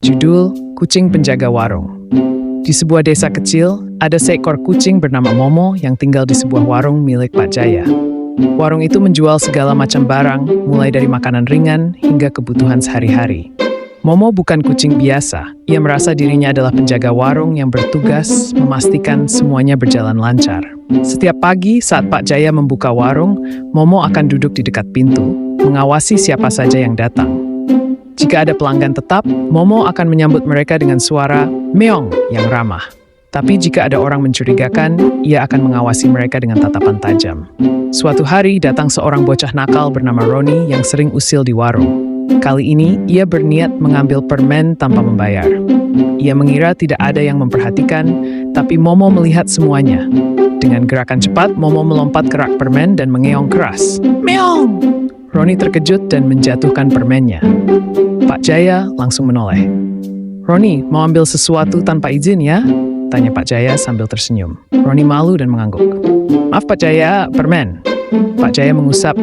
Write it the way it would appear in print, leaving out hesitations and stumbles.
Judul Kucing Penjaga Warung. Di sebuah desa kecil, ada seekor kucing bernama Momo yang tinggal di sebuah warung milik Pak Jaya. Warung itu menjual segala macam barang, mulai dari makanan ringan hingga kebutuhan sehari-hari. Momo bukan kucing biasa. Ia merasa dirinya adalah penjaga warung yang bertugas memastikan semuanya berjalan lancar. Setiap pagi saat Pak Jaya membuka warung, Momo akan duduk di dekat pintu, mengawasi siapa saja yang datang. Jika ada pelanggan tetap, Momo akan menyambut mereka dengan suara meong yang ramah. Tapi jika ada orang mencurigakan, ia akan mengawasi mereka dengan tatapan tajam. Suatu hari datang seorang bocah nakal bernama Roni yang sering usil di warung. Kali ini, ia berniat mengambil permen tanpa membayar. Ia mengira tidak ada yang memperhatikan, tapi Momo melihat semuanya. Dengan gerakan cepat, Momo melompat ke rak permen dan mengeong keras. Meong! Roni terkejut dan menjatuhkan permennya. Pak Jaya langsung menoleh. Roni, mau ambil sesuatu tanpa izin ya? Tanya Pak Jaya sambil tersenyum. Roni malu dan mengangguk. Maaf Pak Jaya, permen. Pak Jaya mengusap.